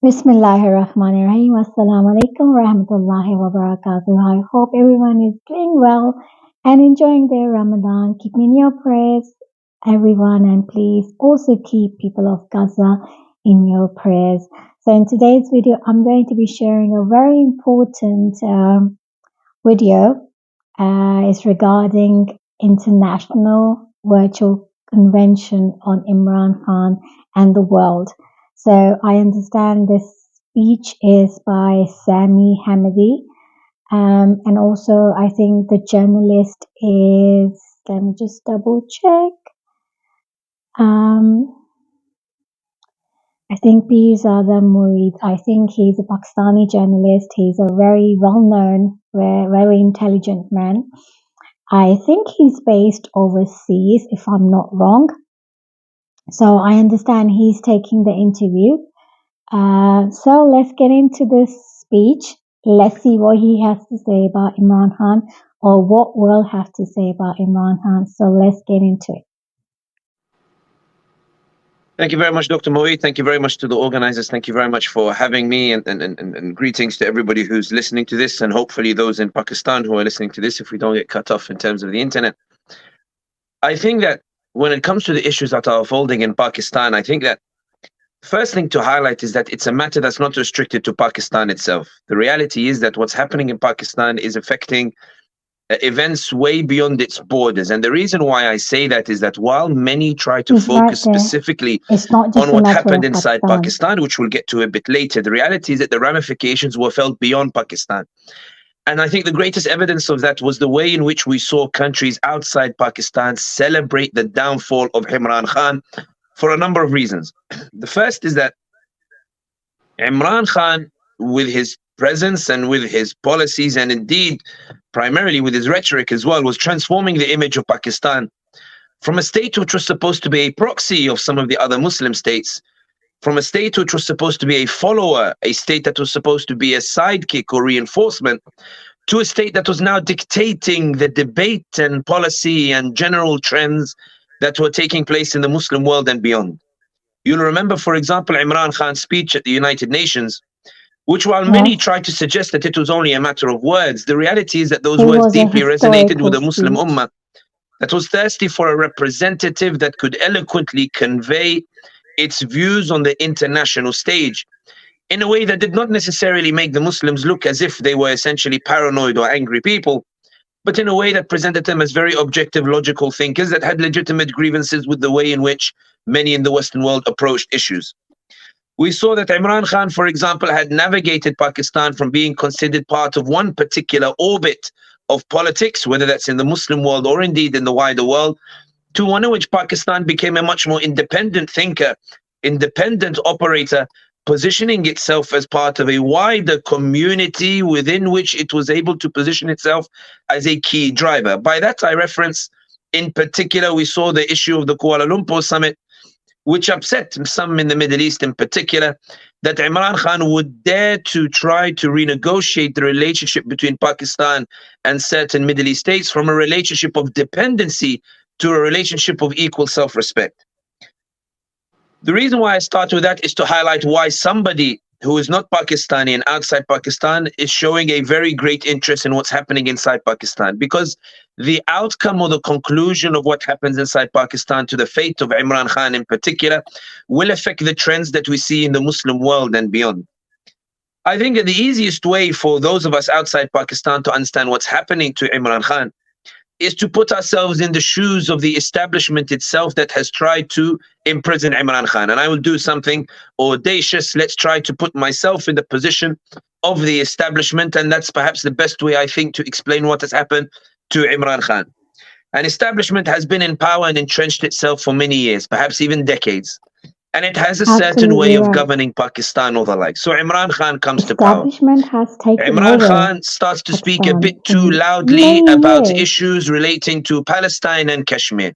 Bismillahirrahmanirrahim. Assalamu alaikum warahmatullahi wabarakatuh. I hope everyone is doing well and enjoying their Ramadan. Keep me in your prayers, everyone, and please also keep people of Gaza in your prayers. So, in today's video, I'm going to be sharing a very important video. It's regarding International Virtual Convention on Imran Khan and the world. So I understand this speech is by Sami Hamidi, and also I think the journalist is. Let me just double check. I think Perzaida Moeed. I think he's a Pakistani journalist. He's a very well-known, very intelligent man. I think he's based overseas, if I'm not wrong. So I understand he's taking the interview. So let's get into this speech. Let's see what he has to say about Imran Khan, or what we'll have to say about Imran Khan. So let's get into it. Thank you very much, Dr. Moeed. Thank you very much to the organizers. Thank you very much for having me, and greetings to everybody who's listening to this, and hopefully those in Pakistan who are listening to this if we don't get cut off in terms of the internet. I think that when it comes to the issues that are unfolding in Pakistan, I think that first thing to highlight is that it's a matter that's not restricted to Pakistan itself. The reality is that what's happening in Pakistan is affecting events way beyond its borders. And the reason why I say that is that while many try to focus specifically on what happened inside Pakistan, which we'll get to a bit later, the reality is that the ramifications were felt beyond Pakistan. And I think the greatest evidence of that was the way in which we saw countries outside Pakistan celebrate the downfall of Imran Khan for a number of reasons. The first is that Imran Khan, with his presence and with his policies, and indeed primarily with his rhetoric as well, was transforming the image of Pakistan from a state which was supposed to be a proxy of some of the other Muslim states, from a state which was supposed to be a follower, a state that was supposed to be a sidekick or reinforcement, to a state that was now dictating the debate and policy and general trends that were taking place in the Muslim world and beyond. You'll remember, for example, Imran Khan's speech at the United Nations, which while many tried to suggest that it was only a matter of words, the reality is that those words deeply resonated with the Muslim ummah that was thirsty for a representative that could eloquently convey its views on the international stage in a way that did not necessarily make the Muslims look as if they were essentially paranoid or angry people, but in a way that presented them as very objective, logical thinkers that had legitimate grievances with the way in which many in the Western world approached issues. We saw that Imran Khan, for example, had navigated Pakistan from being considered part of one particular orbit of politics, whether that's in the Muslim world or indeed in the wider world, to one in which Pakistan became a much more independent thinker, independent operator, positioning itself as part of a wider community within which it was able to position itself as a key driver. By that I reference, in particular, we saw the issue of the Kuala Lumpur summit, which upset some in the Middle East in particular, that Imran Khan would dare to try to renegotiate the relationship between Pakistan and certain Middle East states from a relationship of dependency to a relationship of equal self-respect. The reason why I start with that is to highlight why somebody who is not Pakistani and outside Pakistan is showing a very great interest in what's happening inside Pakistan, because the outcome or the conclusion of what happens inside Pakistan to the fate of Imran Khan in particular will affect the trends that we see in the Muslim world and beyond. I think that the easiest way for those of us outside Pakistan to understand what's happening to Imran Khan is to put ourselves in the shoes of the establishment itself that has tried to imprison Imran Khan. And I will do something audacious. Let's try to put myself in the position of the establishment, and that's perhaps the best way, I think, to explain what has happened to Imran Khan. An establishment has been in power and entrenched itself for many years, perhaps even decades. And it has a certain way of governing Pakistan or the like. So Imran Khan comes to power. Imran Khan starts to speak a bit too loudly about issues relating to Palestine and Kashmir.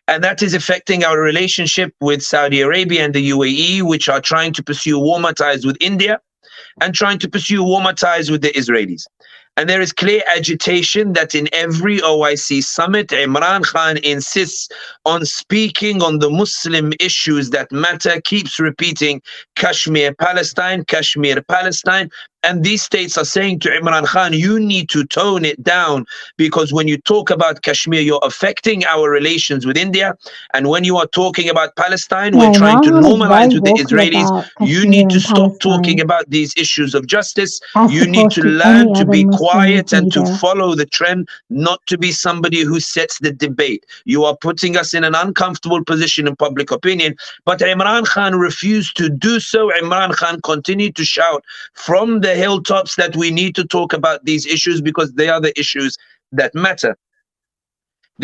And that is affecting our relationship with Saudi Arabia and the UAE, which are trying to pursue warmer ties with India and trying to pursue warmer ties with the Israelis. And there is clear agitation that in every OIC summit, Imran Khan insists on speaking on the Muslim issues that matter, keeps repeating Kashmir, Palestine, Kashmir, Palestine. And these states are saying to Imran Khan, you need to tone it down, because when you talk about Kashmir, you're affecting our relations with India. And when you are talking about Palestine, we're Yeah, trying Imran to Khan is very normalize with the vocal Israelis. about You Kashmir need to and stop talking Palestine, about these issues of justice. as You need to opposed to learn any to other be Muslim quiet and to leader. follow the trend, not to be somebody who sets the debate. You are putting us in an uncomfortable position in public opinion. But Imran Khan refused to do so. Imran Khan continued to shout from the hilltops that we need to talk about these issues because they are the issues that matter.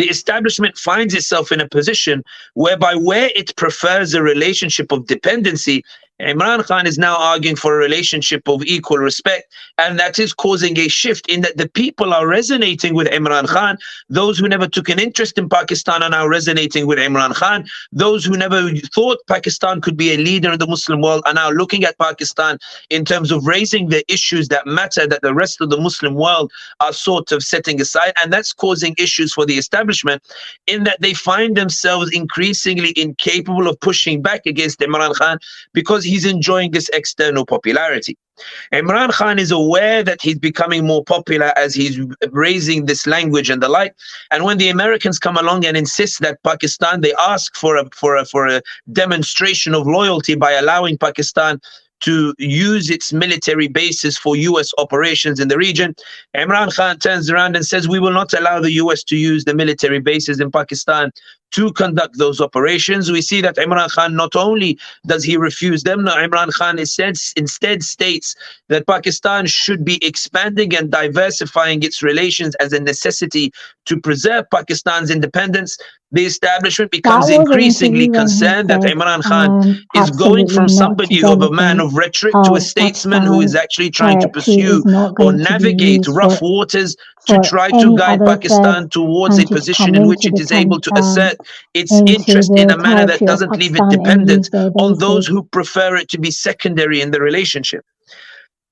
The establishment finds itself in a position whereby where it prefers a relationship of dependency, Imran Khan is now arguing for a relationship of equal respect, and that is causing a shift in that the people are resonating with Imran Khan. Those who never took an interest in Pakistan are now resonating with Imran Khan. Those who never thought Pakistan could be a leader in the Muslim world are now looking at Pakistan in terms of raising the issues that matter, that the rest of the Muslim world are sort of setting aside, and that's causing issues for the establishment in that they find themselves increasingly incapable of pushing back against Imran Khan because he's enjoying this external popularity. Imran Khan is aware that he's becoming more popular as he's raising this language and the like. And when the Americans come along and insist that Pakistan, they ask for a demonstration of loyalty by allowing Pakistan to use its military bases for US operations in the region, Imran Khan turns around and says, we will not allow the US to use the military bases in Pakistan to conduct those operations. We see that Imran Khan, not only does he refuse them, no, Imran Khan instead states that Pakistan should be expanding and diversifying its relations as a necessity to preserve Pakistan's independence. The establishment That becomes was an increasingly interview when he concerned that said Imran Khan is going absolutely from not to somebody of a man anything, of rhetoric to a how statesman who is Pakistan actually trying to territory pursue is not or going to be navigate used rough waters to for try to any guide other third Pakistan towards a country to position come in which into it the is able to assert its into interest in the a manner that territory of doesn't leave it Pakistan and dependent use their on those bases. who prefer it to be secondary in the relationship.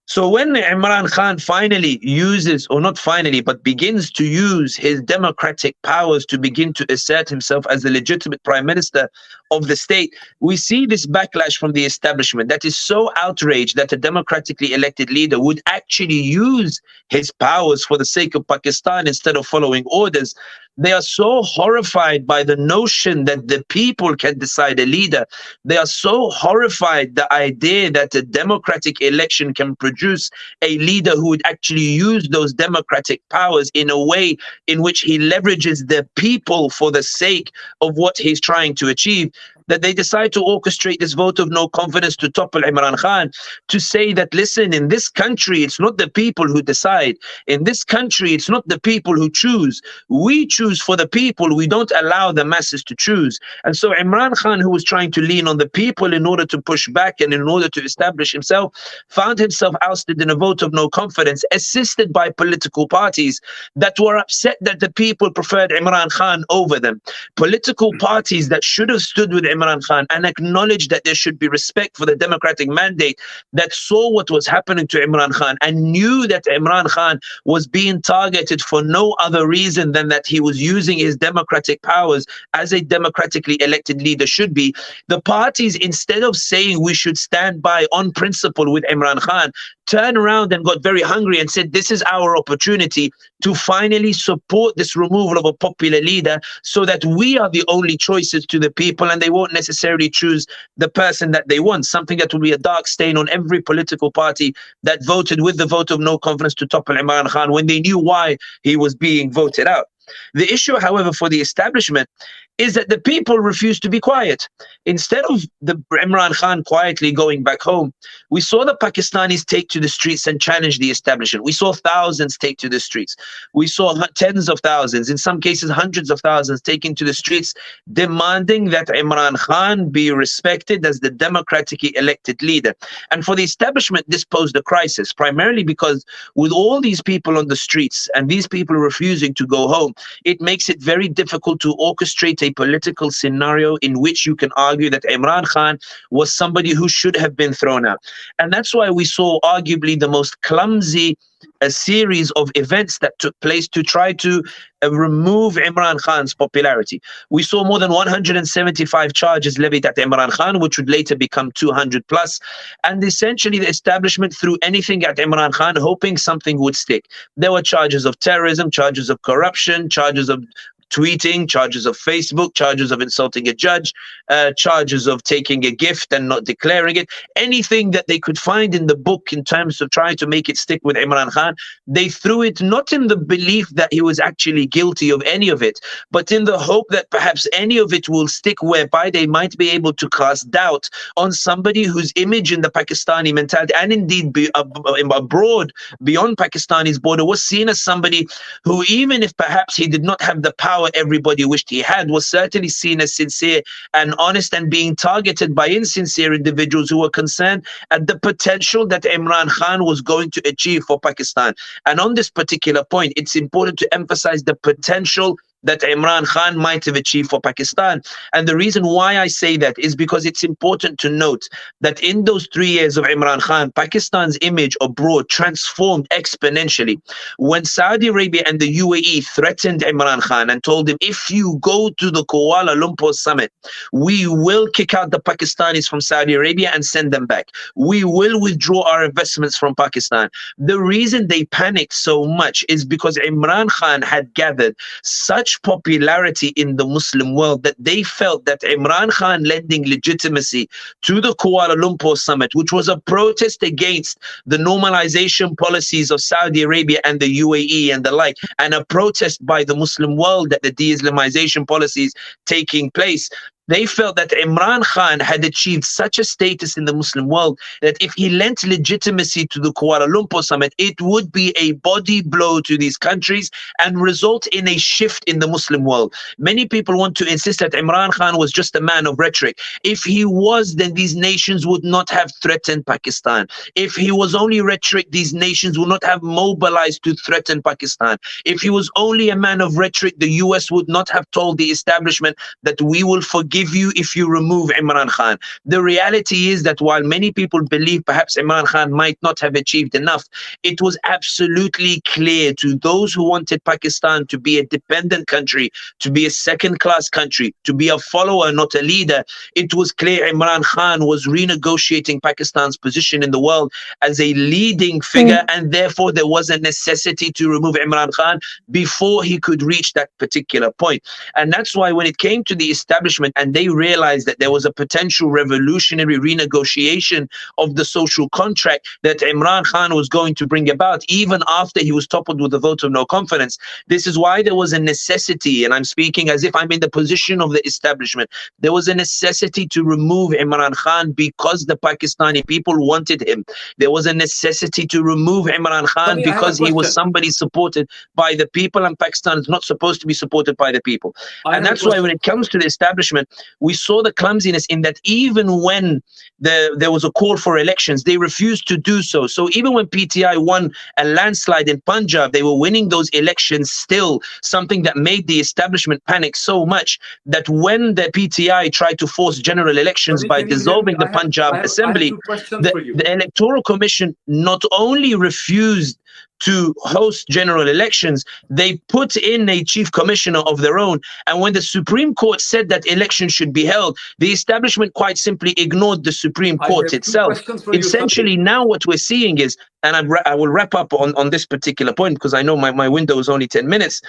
So when Imran Khan finally uses, or not finally, but begins to use his democratic powers to begin to assert himself as the legitimate prime minister of the state, we see this backlash from the establishment that is so outraged that a democratically elected leader would actually use his powers for the sake of Pakistan instead of following orders. They are so horrified by the notion that the people can decide a leader. They are so horrified the idea that a democratic election can produce a leader who would actually use those democratic powers in a way in which he leverages the people for the sake of what he's trying to achieve, that they decide to orchestrate this vote of no confidence to topple Imran Khan, to say that, listen, in this country, it's not the people who decide. In this country, it's not the people who choose. We choose for the people. We don't allow the masses to choose. And so Imran Khan, who was trying to lean on the people in order to push back and in order to establish himself, found himself ousted in a vote of no confidence, assisted by political parties that were upset that the people preferred Imran Khan over them. Political parties that should have stood with Imran Khan and acknowledged that there should be respect for the democratic mandate, that saw what was happening to Imran Khan and knew that Imran Khan was being targeted for no other reason than that he was using his democratic powers as a democratically elected leader should be. The parties, instead of saying we should stand by on principle with Imran Khan, turned around and got very hungry and said, this is our opportunity to finally support this removal of a popular leader so that we are the only choices to the people and they won't necessarily choose the person that they want, something that will be a dark stain on every political party that voted with the vote of no confidence to topple Imran Khan when they knew why he was being voted out. The issue, however, for the establishment is that the people refuse to be quiet. Instead of the Imran Khan quietly going back home, we saw the Pakistanis take to the streets and challenge the establishment. We saw thousands take to the streets. We saw tens of thousands, in some cases hundreds of thousands, taking to the streets, demanding that Imran Khan be respected as the democratically elected leader. And for the establishment, this posed a crisis, primarily because with all these people on the streets and these people refusing to go home, it makes it very difficult to orchestrate a political scenario in which you can argue that Imran Khan was somebody who should have been thrown out. And that's why we saw arguably the most clumsy a series of events that took place to try to remove Imran Khan's popularity. We saw more than 175 charges levied at Imran Khan, which would later become 200 plus. And essentially, the establishment threw anything at Imran Khan, hoping something would stick. There were charges of terrorism, charges of corruption, charges of tweeting, charges of Facebook, charges of insulting a judge, charges of taking a gift and not declaring it. Anything that they could find in the book in terms of trying to make it stick with Imran Khan, they threw it not in the belief that he was actually guilty of any of it, but in the hope that perhaps any of it will stick, whereby they might be able to cast doubt on somebody whose image in the Pakistani mentality and indeed abroad beyond Pakistani's border was seen as somebody who, even if perhaps he did not have the power everybody wished he had, was certainly seen as sincere and honest, and being targeted by insincere individuals who were concerned at the potential that Imran Khan was going to achieve for Pakistan. And on this particular point, it's important to emphasize the potential that Imran Khan might have achieved for Pakistan. And the reason why I say that is because it's important to note that in those 3 years of Imran Khan, Pakistan's image abroad transformed exponentially. When Saudi Arabia and the UAE threatened Imran Khan and told him, if you go to the Kuala Lumpur summit, we will kick out the Pakistanis from Saudi Arabia and send them back. We will withdraw our investments from Pakistan. The reason they panicked so much is because Imran Khan had gathered such popularity in the Muslim world that they felt that Imran Khan lending legitimacy to the Kuala Lumpur summit, which was a protest against the normalization policies of Saudi Arabia and the UAE and the like, and a protest by the Muslim world that the de-Islamization policies taking place. They felt that Imran Khan had achieved such a status in the Muslim world that if he lent legitimacy to the Kuala Lumpur summit, it would be a body blow to these countries and result in a shift in the Muslim world. Many people want to insist that Imran Khan was just a man of rhetoric. If he was, then these nations would not have threatened Pakistan. If he was only rhetoric, these nations would not have mobilized to threaten Pakistan. If he was only a man of rhetoric, the US would not have told the establishment that we will forgive you if you remove Imran Khan. The reality is that while many people believe perhaps Imran Khan might not have achieved enough, it was absolutely clear to those who wanted Pakistan to be a dependent country, to be a second-class country, to be a follower, not a leader. It was clear Imran Khan was renegotiating Pakistan's position in the world as a leading figure, and therefore there was a necessity to remove Imran Khan before he could reach that particular point. And that's why when it came to the establishment and they realized that there was a potential revolutionary renegotiation of the social contract that Imran Khan was going to bring about, even after he was toppled with a vote of no confidence, this is why there was a necessity, and I'm speaking as if I'm in the position of the establishment, there was a necessity to remove Imran Khan because the Pakistani people wanted him. There was a necessity to remove Imran Khan because he was somebody supported by the people, and Pakistan is not supposed to be supported by the people. And that's why when it comes to the establishment, we saw the clumsiness in that even when there was a call for elections, they refused to do so. So even when PTI won a landslide in Punjab, they were winning those elections still, something that made the establishment panic so much that when the PTI tried to force general elections by dissolving the Punjab Assembly, the Electoral Commission not only refused to host general elections, they put in a chief commissioner of their own. And when the Supreme Court said that elections should be held, the establishment quite simply ignored the Supreme Court itself. Essentially, now what we're seeing is, and I will wrap up on this particular point because I know my window is only 10 minutes.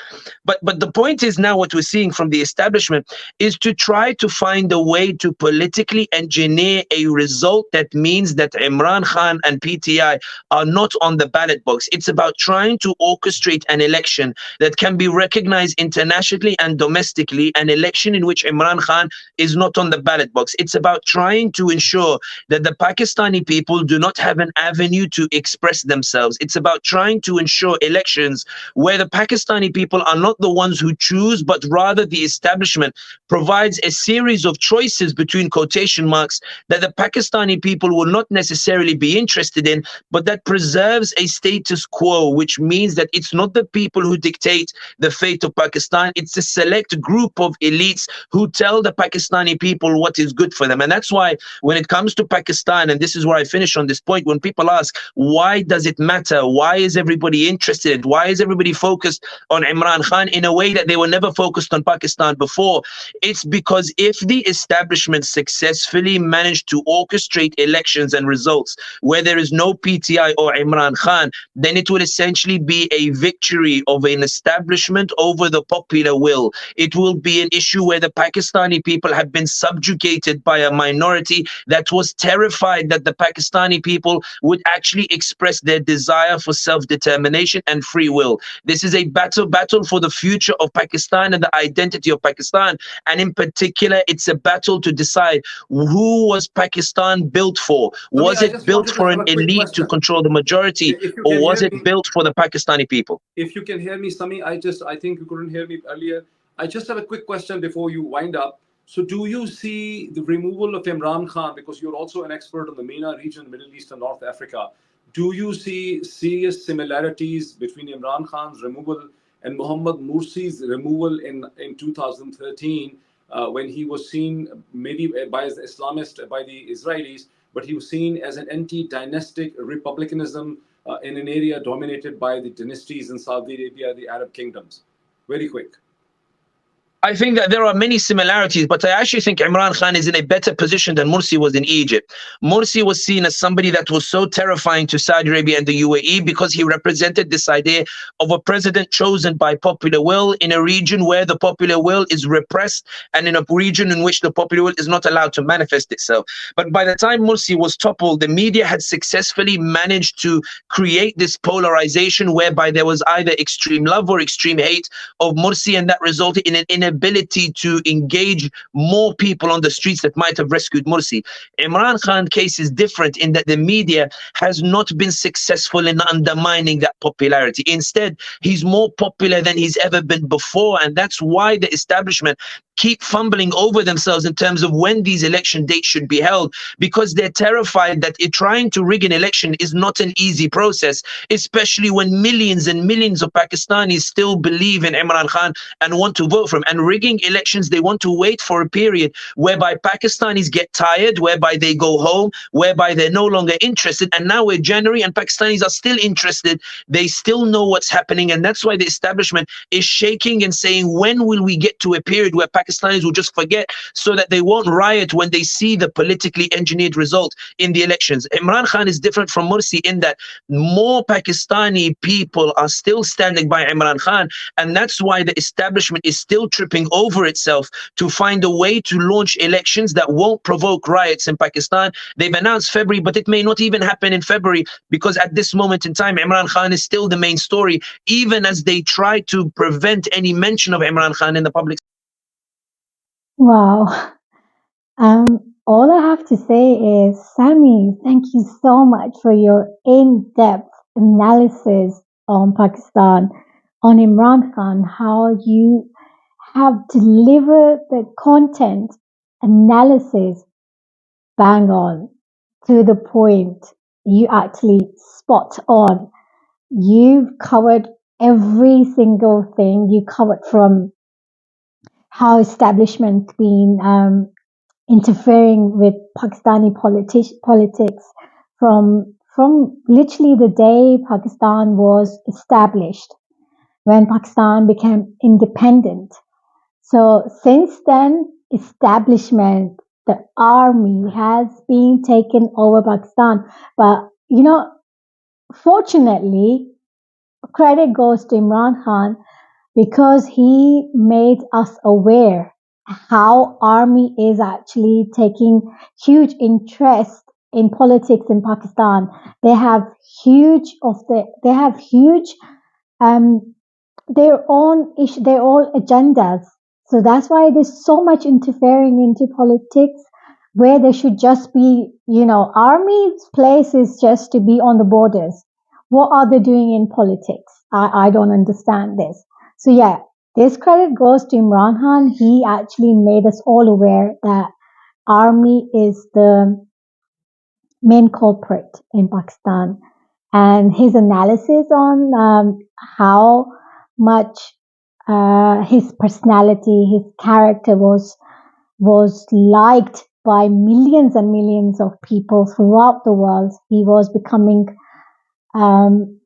But the point is now what we're seeing from the establishment is to try to find a way to politically engineer a result that means that Imran Khan and PTI are not on the ballot box. It's about trying to orchestrate an election that can be recognized internationally and domestically, an election in which Imran Khan is not on the ballot box. It's about trying to ensure that the Pakistani people do not have an avenue to express themselves. It's about trying to ensure elections where the Pakistani people are not the ones who choose, but rather the establishment provides a series of choices between quotation marks that the Pakistani people will not necessarily be interested in, but that preserves a status quo quo, which means that it's not the people who dictate the fate of Pakistan. It's a select group of elites who tell the Pakistani people what is good for them. And that's why when it comes to Pakistan, and this is where I finish on this point, when people ask, why does it matter? Why is everybody interested? Why is everybody focused on Imran Khan in a way that they were never focused on Pakistan before? It's because if the establishment successfully managed to orchestrate elections and results where there is no PTI or Imran Khan, then it would essentially be a victory of an establishment over the popular will. It will be an issue where the Pakistani people have been subjugated by a minority that was terrified that the Pakistani people would actually express their desire for self-determination and free will. This is a battle for the future of Pakistan and the identity of Pakistan. And in particular, it's a battle to decide who was Pakistan built for. Sami, Was I it just built wanted to for have an a quick elite to question. control the majority, If you or can was hear it me, built for the Pakistani people? if you can hear me, Sami, I think you couldn't hear me earlier. I just have a quick question before you wind up. So do you see the removal of Imran Khan, because you're also an expert on the MENA region, Middle East and North Africa, do you see serious similarities between Imran Khan's removal and Mohammad Morsi's removal in 2013, when he was seen maybe by the Islamist, by the Israelis, but he was seen as an anti-dynastic republicanism in an area dominated by the dynasties in Saudi Arabia, the Arab kingdoms? Very quick. I think that there are many similarities, but I actually think Imran Khan is in a better position than Morsi was in Egypt. Morsi was seen as somebody that was so terrifying to Saudi Arabia and the UAE because he represented this idea of a president chosen by popular will in a region where the popular will is repressed and in a region in which the popular will is not allowed to manifest itself. But by the time Morsi was toppled, the media had successfully managed to create this polarization whereby there was either extreme love or extreme hate of Morsi, and that resulted in an inability to engage more people on the streets that might have rescued Morsi. Imran Khan's case is different in that the media has not been successful in undermining that popularity. Instead, he's more popular than he's ever been before, and that's why the establishment keep fumbling over themselves in terms of when these election dates should be held, because they're terrified that trying to rig an election is not an easy process, especially when millions and millions of Pakistanis still believe in Imran Khan and want to vote for him. And rigging elections, they want to wait for a period whereby Pakistanis get tired, whereby they go home, whereby they're no longer interested. And now we're January and Pakistanis are still interested. They still know what's happening. And that's why the establishment is shaking and saying, when will we get to a period where Pakistanis will just forget so that they won't riot when they see the politically engineered result in the elections? Imran Khan is different from Morsi in that more Pakistani people are still standing by Imran Khan, and that's why the establishment is still tripping over itself to find a way to launch elections that won't provoke riots in Pakistan. They've announced February, but it may not even happen in February because at this moment in time, Imran Khan is still the main story, even as they try to prevent any mention of Imran Khan in the public. Wow. All I have to say is, Sami, thank you so much for your in-depth analysis on Pakistan, on Imran Khan, how you have delivered the content analysis bang on to the point. You actually spot on. You've covered every single thing. You covered from how establishment been interfering with Pakistani politics from literally the day Pakistan was established, when Pakistan became independent. So since then, establishment, the army has been taken over Pakistan. But fortunately, credit goes to Imran Khan because he made us aware how army is actually taking huge interest in politics in Pakistan. They have they have huge um their own issue, their own agendas. So that's why there's so much interfering into politics where they should just be, army's place is just to be on the borders. What are they doing in politics? I don't understand this. So yeah, this credit goes to Imran Khan. He actually made us all aware that army is the main culprit in Pakistan. and his analysis on how much his personality, his character was liked by millions and millions of people throughout the world. He was becoming um,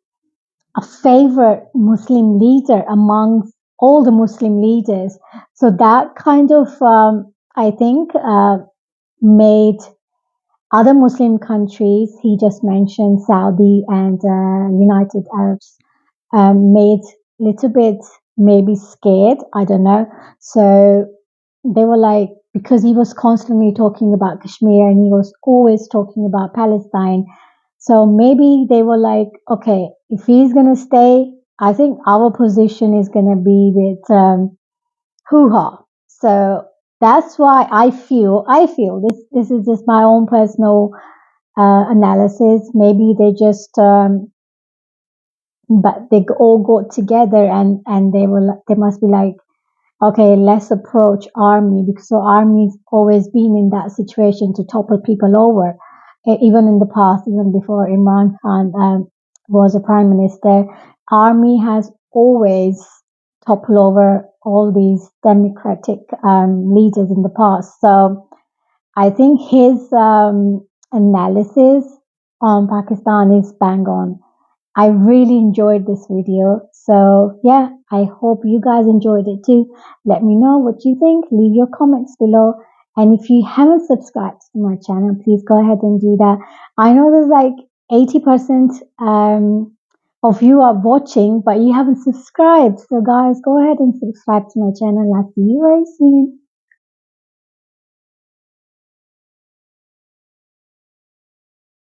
a favorite Muslim leader amongst all the Muslim leaders. So that kind of, I think, made other Muslim countries, he just mentioned Saudi and United Arabs, made little bit maybe scared. I don't know. So they were like, because he was constantly talking about Kashmir and he was always talking about Palestine. So maybe they were like, okay, if he's going to stay, I think our position is going to be with hoo-ha. So that's why I feel this is just my own personal analysis. Maybe they just, but they all got together and they must be like, okay, let's approach army, because the army's always been in that situation to topple people over. Even in the past, even before Imran Khan was a prime minister, army has always toppled over all these democratic leaders in the past. So I think his analysis on Pakistan is bang on. I really enjoyed this video. So yeah, I hope you guys enjoyed it too. Let me know what you think. Leave your comments below. And if you haven't subscribed to my channel, please go ahead and do that. I know there's like 80% of you are watching, but you haven't subscribed. So guys, go ahead and subscribe to my channel. I'll see you very soon.